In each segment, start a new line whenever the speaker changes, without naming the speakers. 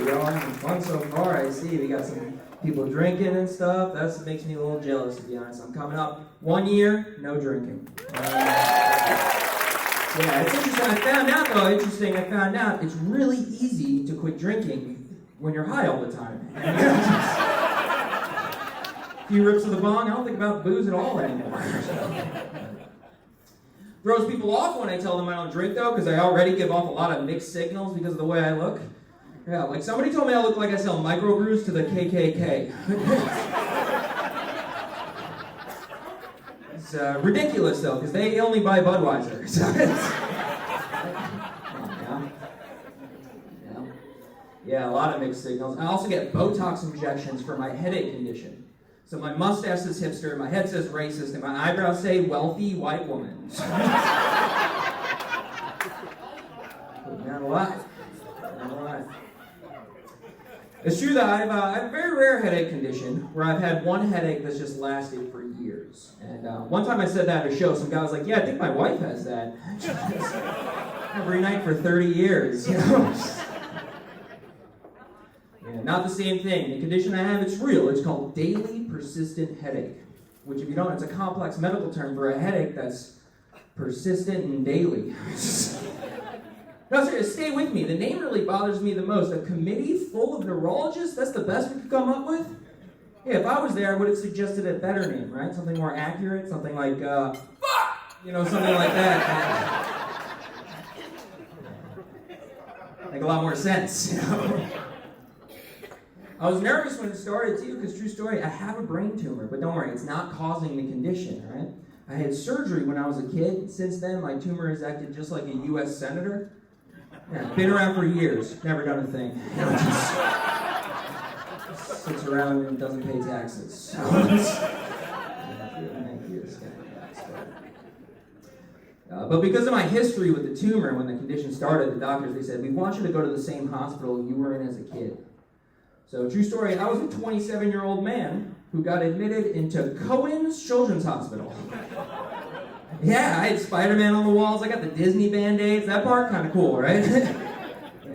Y'all having fun so far. I see we got some people drinking and stuff. That makes me a little jealous, to be honest. I'm coming up 1 year, no drinking. Yeah, it's interesting. I found out it's really easy to quit drinking when you're high all the time. A few rips of the bong, I don't think about booze at all anymore. Throws people off when I tell them I don't drink, though, because I already give off a lot of mixed signals because of the way I look. Yeah, like somebody told me I look like I sell microbrews to the KKK. It's ridiculous, though, because they only buy Budweiser. So yeah, a lot of mixed signals. I also get Botox injections for my headache condition. So my mustache says hipster, my head says racist, and my eyebrows say wealthy white woman. Not a lot. It's true that I have a very rare headache condition where I've had one headache that's just lasted for years. And one time I said that at a show, some guy was like, yeah, I think my wife has that. Every night for 30 years, you know? Yeah, not the same thing. The condition I have, it's real. It's called daily persistent headache, which if you don't, it's a complex medical term for a headache that's persistent and daily. No, seriously, stay with me. The name really bothers me the most. A committee full of neurologists? That's the best we could come up with? Yeah, if I was there, I would have suggested a better name, right? Something more accurate, something like, something like that. Make a lot more sense, you know? I was nervous when it started, too, because, true story, I have a brain tumor, but don't worry, it's not causing the condition, right? I had surgery when I was a kid. Since then, my tumor has acted just like a U.S. senator. Yeah, been around for years, never done a thing. You know, just sits around and doesn't pay taxes. So but because of my history with the tumor, when the condition started, the doctors, they said, we want you to go to the same hospital you were in as a kid. So, true story, I was a 27-year-old man who got admitted into Cohen's Children's Hospital. Yeah, I had Spider-Man on the walls, I got the Disney Band-Aids, that part kind of cool, right?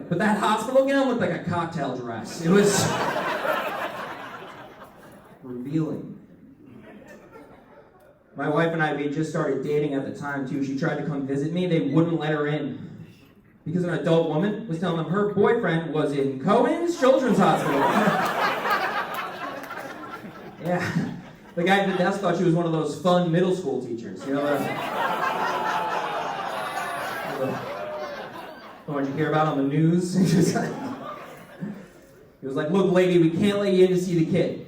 But that hospital gown looked like a cocktail dress. It was revealing. My wife and I, we had just started dating at the time, too. She tried to come visit me, they wouldn't let her in. Because an adult woman was telling them her boyfriend was in Cohen's Children's Hospital. Yeah. The guy at the desk thought she was one of those fun middle school teachers. You know, the ones you hear about on the news. He was like, look, lady, we can't let you in to see the kid.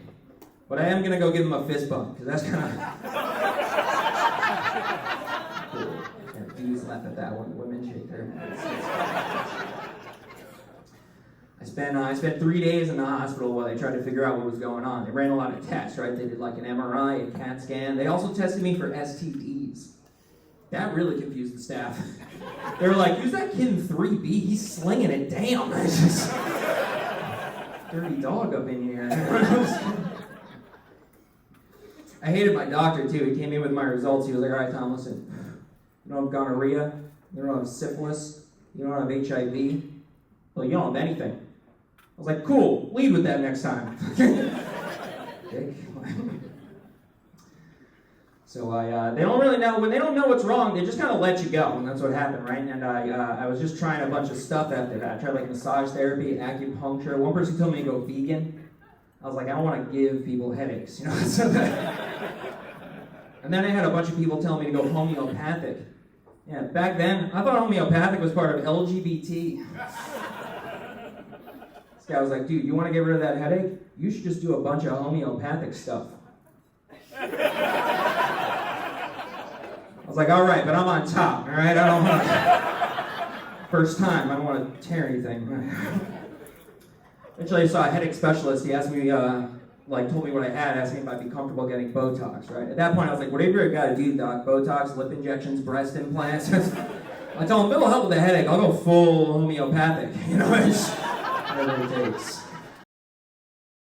But I am going to go give him a fist bump, because that's kind of... Dudes laugh at that one. Women shake their heads. I spent 3 days in the hospital while they tried to figure out what was going on. They ran a lot of tests, right? They did like an MRI, a CAT scan. They also tested me for STDs. That really confused the staff. They were like, who's that kid in 3B? He's slinging it. Damn. Just... dirty dog up in here. I hated my doctor, too. He came in with my results. He was like, all right, Tom, listen. You don't have gonorrhea, you don't have syphilis, you don't have HIV, well, you don't have anything. I was like, cool, lead with that next time. So they don't really know, when they don't know what's wrong, they just kind of let you go, and that's what happened, right? And I was just trying a bunch of stuff after that. I tried like massage therapy, acupuncture. One person told me to go vegan. I was like, I don't want to give people headaches, you know? And then I had a bunch of people tell me to go homeopathic. Yeah, back then, I thought homeopathic was part of LGBT. This guy was like, dude, you want to get rid of that headache? You should just do a bunch of homeopathic stuff. I was like, all right, but I'm on top, all right? I don't want to... First time, I don't want to tear anything. Eventually I saw a headache specialist. He asked me, told me what I had, asked me if I'd be comfortable getting Botox, right? At that point, I was like, whatever you gotta do, doc, Botox, lip injections, breast implants. I told him, if it'll help with the headache, I'll go full homeopathic, you know, whatever it takes.